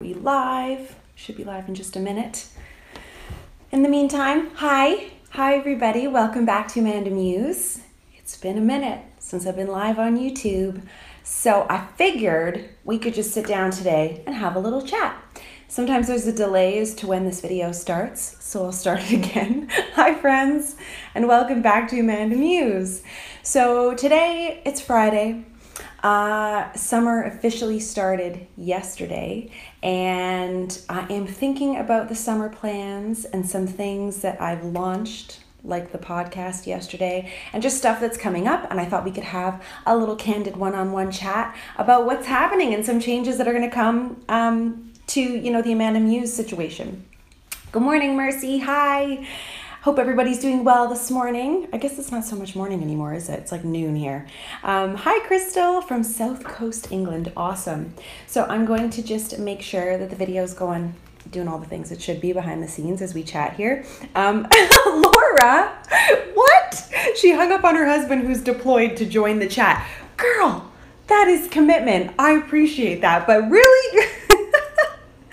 we live? Should be live in just a minute. In the meantime, hi everybody. Welcome back to AmandaMuse. It's been a minute since I've been live on YouTube, so I figured we could just sit down today and have a little chat. Sometimes there's a delay as to when this video starts, so I'll start it again. Hi friends, and welcome back to AmandaMuse. So today, it's Friday. Summer officially started yesterday, and I am thinking about the summer plans and some things that I've launched, like the podcast yesterday, and just stuff that's coming up. And I thought we could have a little candid one-on-one chat about what's happening and some changes that are going to come to, the AmandaMuse situation. Good morning, Mercy. Hi. Hope everybody's doing well this morning. I guess it's not so much morning anymore, is it? It's like noon here. Hi, Crystal from South Coast, England. Awesome. So I'm going to just make sure that the video is doing all the things it should be behind the scenes as we chat here. Laura, what? She hung up on her husband who's deployed to join the chat. Girl, that is commitment. I appreciate that, but really?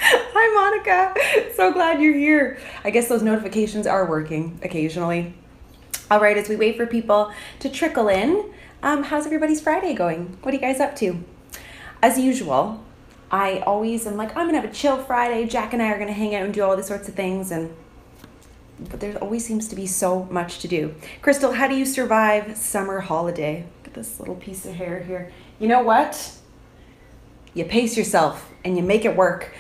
Hi, Monica. So glad you're here. I guess those notifications are working occasionally. All right, as we wait for people to trickle in, how's everybody's Friday going? What are you guys up to? As usual, I always am like, I'm going to have a chill Friday. Jack and I are going to hang out and do all these sorts of things. But there always seems to be so much to do. Crystal, how do you survive summer holiday? Look at this little piece of hair here. You know what? You pace yourself and you make it work.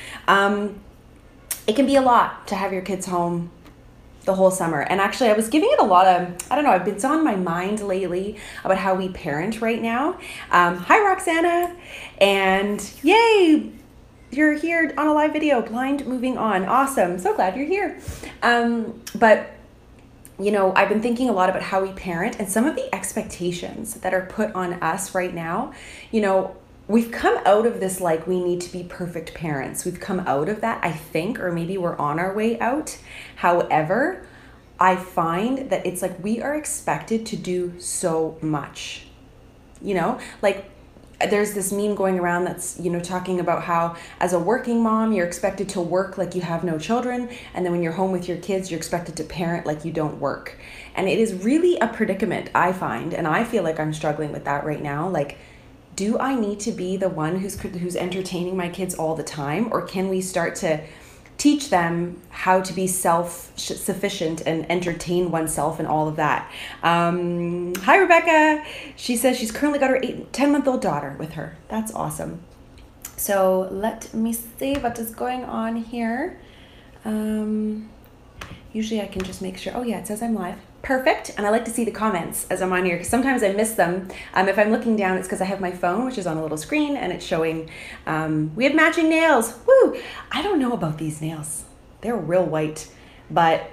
It can be a lot to have your kids home the whole summer. And actually, I was giving it a lot of, it's on my mind lately about how we parent right now. Hi, Roxana. And yay, you're here on a live video, blind moving on. Awesome. So glad you're here. But I've been thinking a lot about how we parent and some of the expectations that are put on us right now. We've come out of this, like, we need to be perfect parents. We've come out of that, I think, or maybe we're on our way out. However, I find that it's like we are expected to do so much. Like there's this meme going around that's, talking about how as a working mom, you're expected to work like you have no children. And then when you're home with your kids, you're expected to parent like you don't work. And it is really a predicament, I find. And I feel like I'm struggling with that right now. Like, do I need to be the one who's entertaining my kids all the time? Or can we start to teach them how to be self-sufficient and entertain oneself and all of that? Hi, Rebecca. She says she's currently got her 10-month-old daughter with her. That's awesome. So let me see what is going on here. Usually I can just make sure. Oh yeah, it says I'm live. Perfect. And I like to see the comments as I'm on here because sometimes I miss them. If I'm looking down, it's because I have my phone, which is on a little screen, and it's showing we have matching nails. Woo! I don't know about these nails. They're real white. But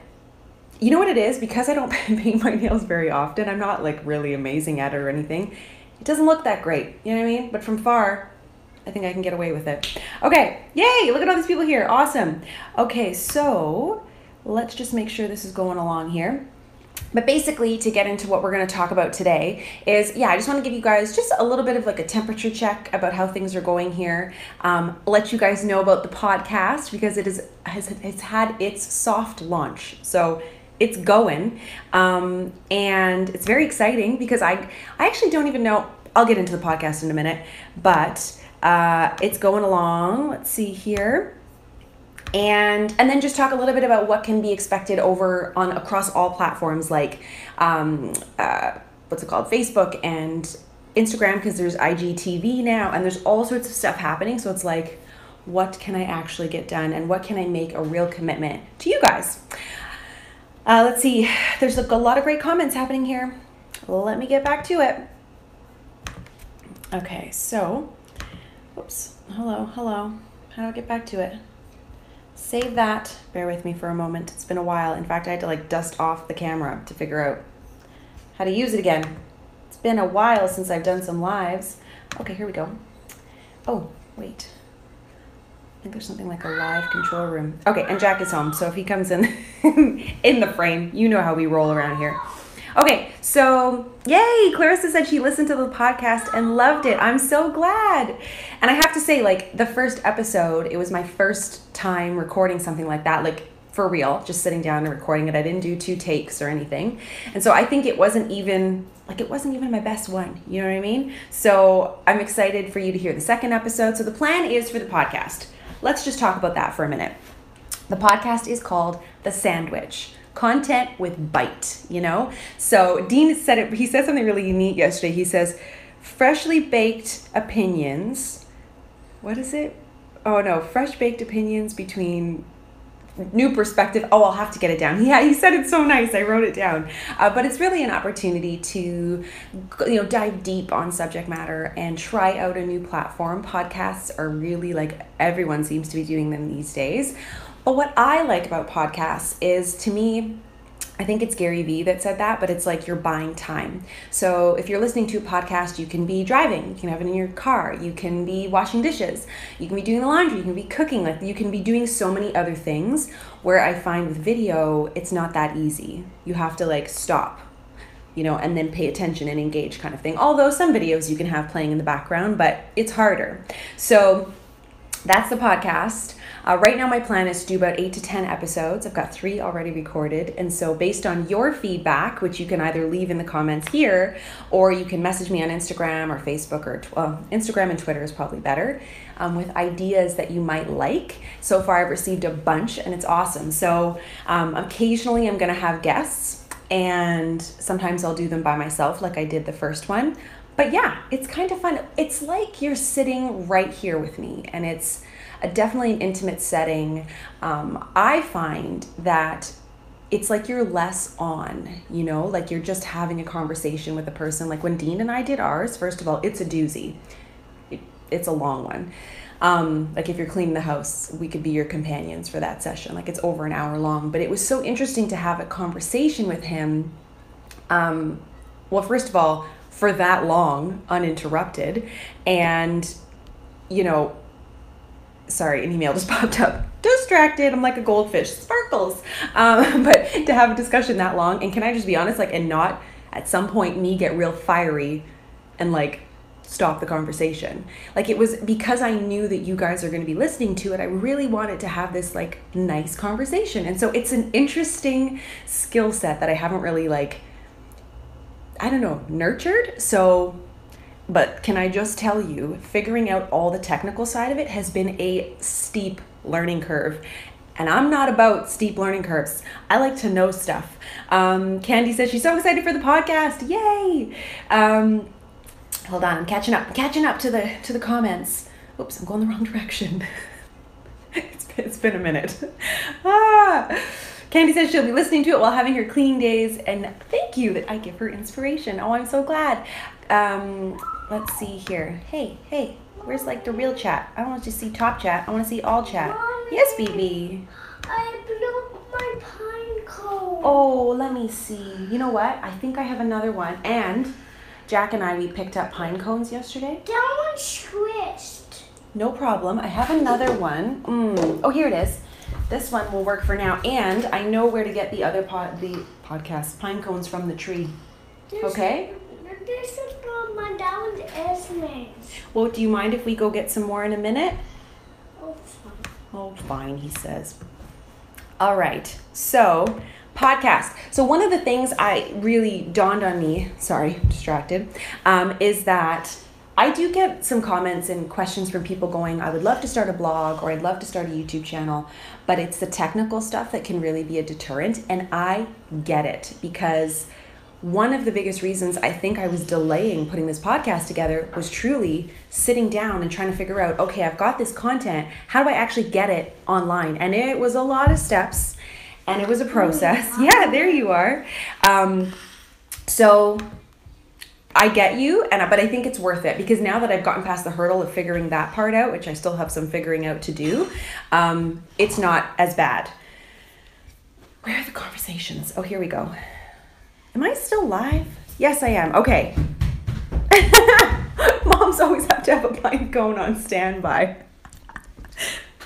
you know what it is? Because I don't paint my nails very often, I'm not like really amazing at it or anything. It doesn't look that great. You know what I mean? But from far, I think I can get away with it. Okay. Yay! Look at all these people here. Awesome. Okay, so let's just make sure this is going along here. But basically, to get into what we're going to talk about today is, I just want to give you guys just a little bit of like a temperature check about how things are going here. Let you guys know about the podcast because it has had its soft launch. So it's going. And it's very exciting because I actually don't even know. I'll get into the podcast in a minute. But it's going along. Let's see here. And then just talk a little bit about what can be expected across all platforms like what's it called, Facebook and Instagram, because there's IGTV now and there's all sorts of stuff happening. So it's like, what can I actually get done and what can I make a real commitment to you guys? Let's see. There's a lot of great comments happening here. Let me get back to it. Okay, so, oops, hello. How do I get back to it? Save that. Bear with me for a moment. It's been a while. In fact, I had to like dust off the camera to figure out how to use it again. It's been a while since I've done some lives. Okay, here we go. Oh, wait. I think there's something like a live control room. Okay, and Jack is home, so if he comes in in the frame, you know how we roll around here. Okay, so yay! Clarissa said she listened to the podcast and loved it. I'm so glad. And I have to say, like, the first episode, it was my first time recording something like that, like, for real, just sitting down and recording it. I didn't do 2 takes or anything. And so I think it wasn't even my best one. You know what I mean? So I'm excited for you to hear the second episode. So the plan is for the podcast. Let's just talk about that for a minute. The podcast is called The Sandwich. Content with bite, you know? So Dean said it, he said something really neat yesterday. He says, freshly baked opinions. What is it? Oh no, fresh baked opinions between new perspective. Oh, I'll have to get it down. Yeah, he said it so nice. I wrote it down. But it's really an opportunity to, dive deep on subject matter and try out a new platform. Podcasts are really, like, everyone seems to be doing them these days. But what I like about podcasts is, to me, I think it's Gary Vee that said that, but it's like you're buying time. So if you're listening to a podcast, you can be driving, you can have it in your car, you can be washing dishes, you can be doing the laundry, you can be cooking, like you can be doing so many other things, where I find with video, it's not that easy. You have to like stop, and then pay attention and engage kind of thing. Although some videos you can have playing in the background, but it's harder. So that's the podcast. Right now my plan is to do about 8 to 10 episodes. I've got 3 already recorded. And so based on your feedback, which you can either leave in the comments here, or you can message me on Instagram or Facebook, or Instagram and Twitter is probably better, with ideas that you might like. So far I've received a bunch and it's awesome. So occasionally I'm going to have guests, and sometimes I'll do them by myself like I did the first one. But yeah, it's kind of fun. It's like you're sitting right here with me, and it's definitely an intimate setting. I find that it's like you're less on, like you're just having a conversation with a person. Like when Dean and I did ours, first of all, it's a doozy. It's a long one. Like if you're cleaning the house, we could be your companions for that session. Like it's over an hour long, but it was so interesting to have a conversation with him. Well, first of all, for that long, uninterrupted, and, sorry, an email just popped up. Distracted. I'm like a goldfish. Sparkles. But to have a discussion that long, and can I just be honest, and not at some point me get real fiery and stop the conversation. It was because I knew that you guys are going to be listening to it. I really wanted to have this nice conversation. And so it's an interesting skill set that I haven't really nurtured. So, but can I just tell you, figuring out all the technical side of it has been a steep learning curve. And I'm not about steep learning curves. I like to know stuff. Candy says she's so excited for the podcast. Yay! Hold on, I'm catching up. I'm catching up to the comments. Oops, I'm going the wrong direction. It's been a minute. Candy says she'll be listening to it while having her cleaning days, and thank you that I give her inspiration. Oh, I'm so glad. Let's see here. Hey, where's the real chat? I don't want to see top chat. I want to see all chat. Mommy, Yes, BB. I blew my pine cone. Oh, let me see. You know what? I think I have another one. And Jack and we picked up pine cones yesterday. That one squished. No problem. I have another one. Oh, here it is. This one will work for now. And I know where to get the other podcast pine cones from the tree. Okay? This is from my dad's Esme's. Well, do you mind if we go get some more in a minute? Oh, fine. Oh, fine, he says. All right. So, podcast. So one of the things I really dawned on me, sorry, distracted, is that I do get some comments and questions from people going, I would love to start a blog, or I'd love to start a YouTube channel, but it's the technical stuff that can really be a deterrent. And I get it, because one of the biggest reasons I think I was delaying putting this podcast together was truly sitting down and trying to figure out, okay, I've got this content. How do I actually get it online? And it was a lot of steps, and it was a process. Yeah, there you are. So I get you, but I think it's worth it, because now that I've gotten past the hurdle of figuring that part out, which I still have some figuring out to do, it's not as bad. Where are the conversations? Oh, here we go. Am I still live? Yes, I am. Okay. Moms always have to have a pine cone on standby.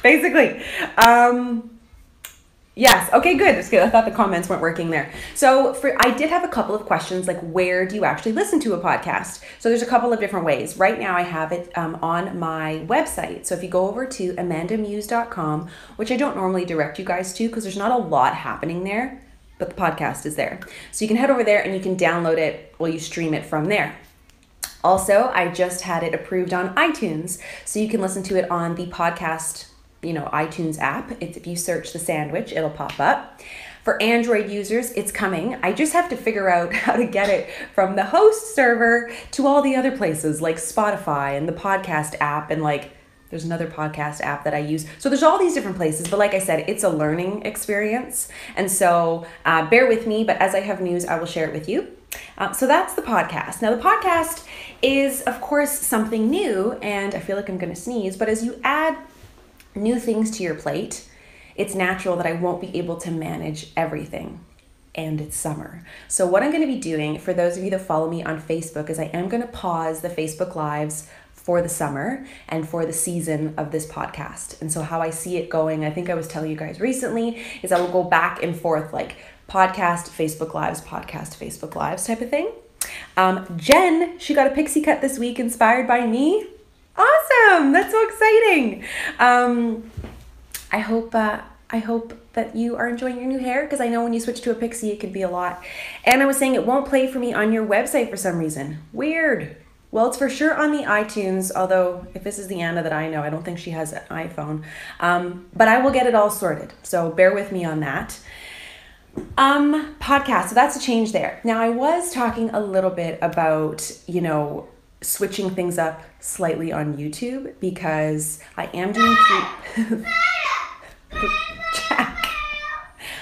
Basically. Yes. Okay, good. It's good. I thought the comments weren't working there. So I did have a couple of questions like where do you actually listen to a podcast? So there's a couple of different ways. Right now I have it on my website. So if you go over to AmandaMuse.com, which I don't normally direct you guys to because there's not a lot happening there, but the podcast is there. So you can head over there and you can download it while you stream it from there. Also, I just had it approved on iTunes. So you can listen to it on the podcast iTunes app. If you search The Sandwich, it'll pop up. For Android users, it's coming. I just have to figure out how to get it from the host server to all the other places like Spotify and the podcast app and there's another podcast app that I use. So there's all these different places, but like I said, it's a learning experience. And so bear with me, but as I have news, I will share it with you. So that's the podcast. Now the podcast is of course something new and I feel like I'm gonna sneeze, but as you add new things to your plate, it's natural that I won't be able to manage everything. And it's summer. So what I'm going to be doing for those of you that follow me on Facebook is I am going to pause the Facebook Lives for the summer and for the season of this podcast. And so how I see it going, I think I was telling you guys recently, is I will go back and forth like podcast, Facebook Lives type of thing. Jen, she got a pixie cut this week inspired by me. Awesome! That's so exciting. I hope that you are enjoying your new hair because I know when you switch to a pixie, it could be a lot. And I was saying it won't play for me on your website for some reason. Weird. Well, it's for sure on the iTunes, although if this is the Anna that I know, I don't think she has an iPhone. But I will get it all sorted. So bear with me on that. Podcast. So that's a change there. Now I was talking a little bit about, switching things up slightly on YouTube because I am doing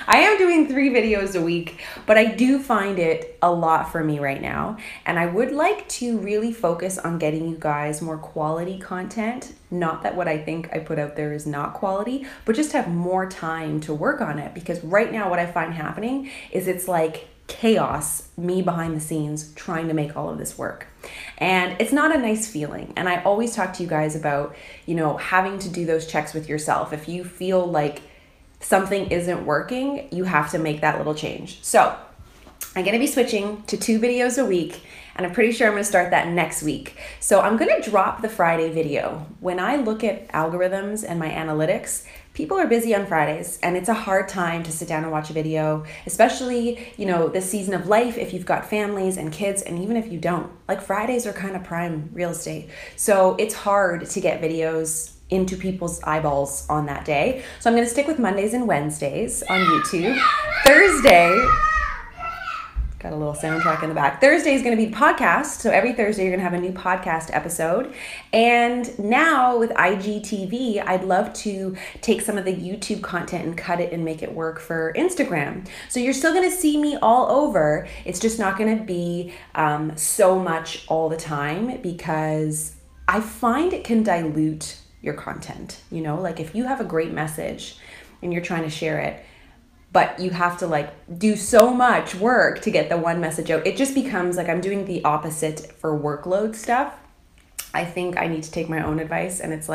I am doing 3 videos a week, but I do find it a lot for me right now. And I would like to really focus on getting you guys more quality content. Not that what I think I put out there is not quality, but just have more time to work on it. Because right now what I find happening is it's like chaos, me behind the scenes trying to make all of this work. And it's not a nice feeling. And I always talk to you guys about, having to do those checks with yourself. If you feel like something isn't working, you have to make that little change. So I'm going to be switching to 2 videos a week, and I'm pretty sure I'm going to start that next week. So I'm going to drop the Friday video. When I look at algorithms and my analytics, people are busy on Fridays, and it's a hard time to sit down and watch a video, especially, this season of life, if you've got families and kids, and even if you don't. Like Fridays are kind of prime real estate. So it's hard to get videos into people's eyeballs on that day. So I'm going to stick with Mondays and Wednesdays on YouTube. Thursday, got a little soundtrack in the back. Thursday is going to be the podcast. So every Thursday, you're going to have a new podcast episode. And now with IGTV, I'd love to take some of the YouTube content and cut it and make it work for Instagram. So you're still going to see me all over. It's just not going to be so much all the time because I find it can dilute your content. Like if you have a great message and you're trying to share it, but you have to do so much work to get the one message out, it just becomes like I'm doing the opposite for workload stuff. I think I need to take my own advice, and it's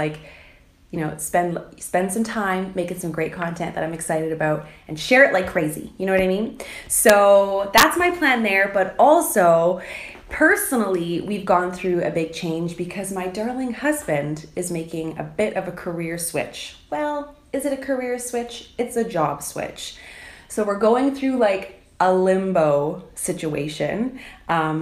spend some time making some great content that I'm excited about and share it like crazy. You know what I mean? So that's my plan there, but also personally, we've gone through a big change because my darling husband is making a bit of a career switch. Well, is it a career switch? It's a job switch. So we're going through a limbo situation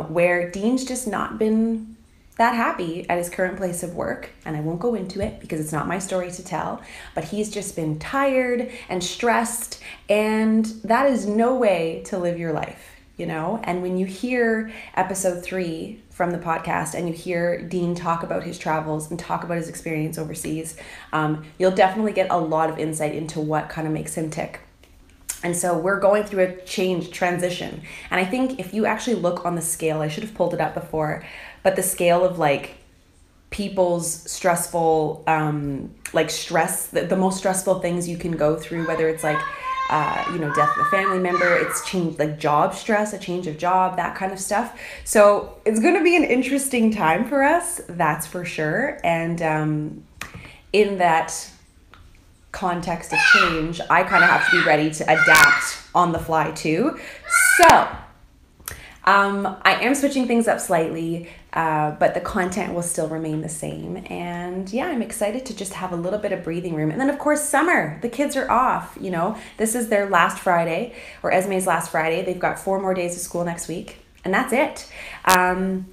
where Dean's just not been that happy at his current place of work. And I won't go into it because it's not my story to tell, but he's just been tired and stressed, and that is no way to live your life. And when you hear episode 3 from the podcast and you hear Dean talk about his travels and talk about his experience overseas, you'll definitely get a lot of insight into what kind of makes him tick. And so we're going through a transition. And I think if you actually look on the scale, I should have pulled it up before, but the scale of people's stressful, stress, the most stressful things you can go through, whether it's death of a family member, it's change, job stress, a change of job, that kind of stuff. So it's going to be an interesting time for us, that's for sure. And in that context of change, I kind of have to be ready to adapt on the fly too. So I am switching things up slightly, but the content will still remain the same. And yeah, I'm excited to just have a little bit of breathing room. And then of course, summer, the kids are off, you know, this is their last Friday, or Esme's last Friday. They've got 4 more days of school next week. And that's it.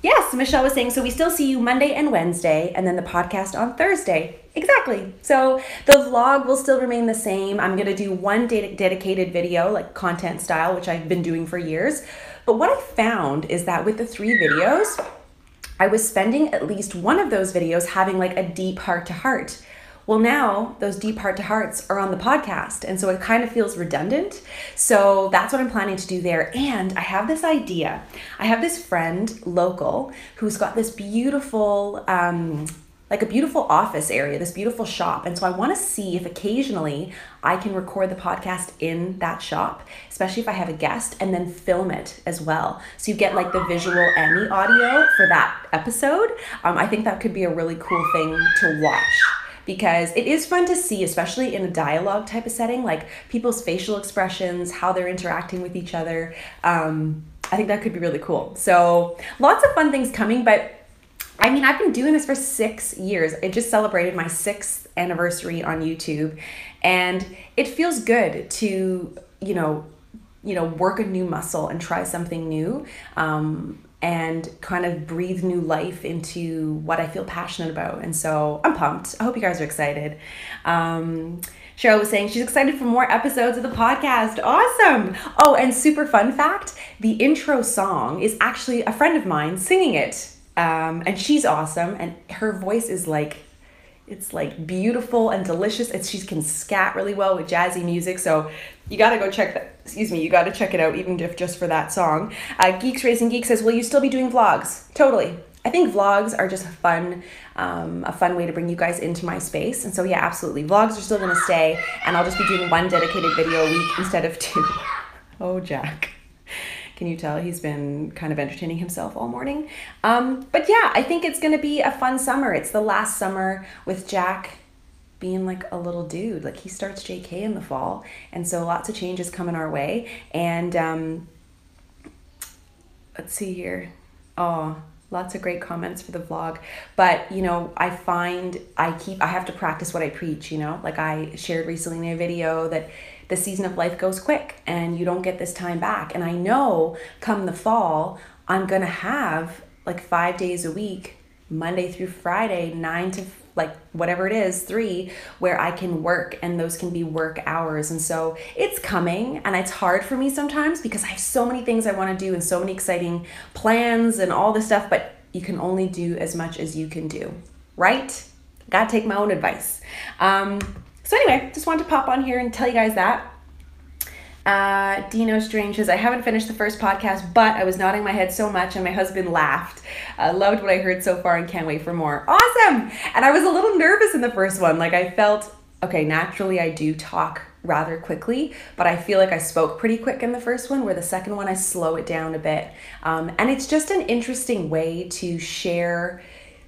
Yes, Michelle was saying, so we still see you Monday and Wednesday, and then the podcast on Thursday. Exactly. So the vlog will still remain the same. I'm going to do one dedicated video, like content style, which I've been doing for years. But what I found is that with the 3 videos, I was spending at least one of those videos having like a deep heart to heart. Well, now those deep heart to hearts are on the podcast. And so it kind of feels redundant. So that's what I'm planning to do there. And I have this idea. I have this friend local who's got this beautiful, like a beautiful office area, this beautiful shop. And so I want to see if occasionally I can record the podcast in that shop, especially if I have a guest, and then film it as well. So you get like the visual and the audio for that episode. I think that could be a really cool thing to watch, because it is fun to see, especially in a dialogue type of setting, like people's facial expressions, how they're interacting with each other. I think that could be really cool. So lots of fun things coming, but I mean, I've been doing this for 6 years. I just celebrated my 6th anniversary on YouTube, and it feels good to, you know, work a new muscle and try something new, and kind of breathe new life into what I feel passionate about. And so I'm pumped. I hope you guys are excited. Cheryl was saying she's excited for more episodes of the podcast. Awesome. Oh, and super fun fact, the intro song is actually a friend of mine singing it. And she's awesome, and her voice is like, it's like beautiful and delicious. She can scat really well with jazzy music, so you gotta go check that. You gotta check it out, even if just for that song. Geeks Racing Geek says, will you still be doing vlogs? Totally. I think vlogs are just a fun way to bring you guys into my space, and so yeah, absolutely. Vlogs are still gonna stay, and I'll just be doing 1 dedicated video a week instead of 2. Oh, Jack. Can you tell he's been kind of entertaining himself all morning? But yeah, I think it's going to be a fun summer. It's the last summer with Jack being like a little dude. Like, he starts JK in the fall. And so lots of changes coming our way. And let's see here. Oh, lots of great comments for the vlog. But, you know, I find I have to practice what I preach, you know? Like, I shared recently in a video that the season of life goes quick and you don't get this time back. And I know come the fall, I'm gonna have like 5 days a week, Monday through Friday, 9 to like whatever it is, 3, where I can work, and those can be work hours. And so it's coming, and it's hard for me sometimes because I have so many things I wanna do and so many exciting plans and all this stuff, but you can only do as much as you can do, right? Gotta take my own advice. So anyway, just wanted to pop on here and tell you guys that. Dino Strange says, I haven't finished the first podcast, but I was nodding my head so much and my husband laughed. Loved what I heard so far and can't wait for more. Awesome! And I was a little nervous in the first one. Like, I felt, okay, naturally I do talk rather quickly, but I feel like I spoke pretty quick in the first one, where the second one I slow it down a bit. And it's just an interesting way to share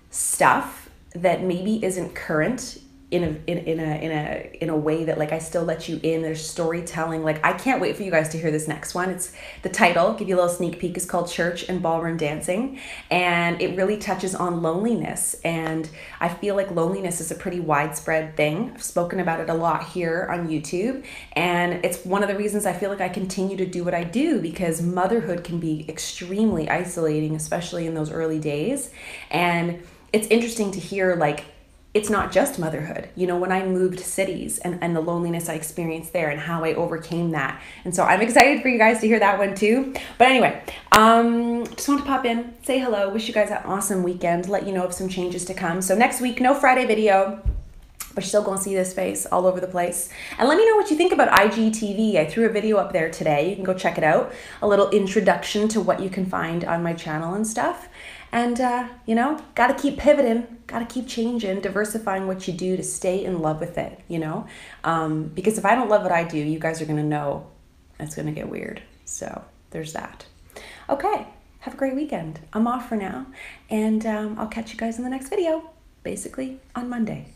stuff that maybe isn't current in a way that, like, I still let you in. There's storytelling. Like, I can't wait for you guys to hear this next one. It's the title, give you a little sneak peek, is called Church and Ballroom Dancing, and it really touches on loneliness. And I feel like loneliness is a pretty widespread thing. I've spoken about it a lot here on YouTube, and it's one of the reasons I feel like I continue to do what I do, because motherhood can be extremely isolating, especially in those early days. And it's interesting to hear, like, it's not just motherhood. You know, when I moved cities and the loneliness I experienced there and how I overcame that. And so I'm excited for you guys to hear that one too. But anyway, just want to pop in, say hello, wish you guys an awesome weekend, let you know of some changes to come. So next week, no Friday video, but you're still going to see this face all over the place. And let me know what you think about IGTV. I threw a video up there today. You can go check it out. A little introduction to what you can find on my channel and stuff. And, you know, got to keep pivoting, got to keep changing, diversifying what you do to stay in love with it, you know? Because if I don't love what I do, you guys are going to know it's going to get weird. So there's that. Okay, have a great weekend. I'm off for now, and I'll catch you guys in the next video, basically on Monday.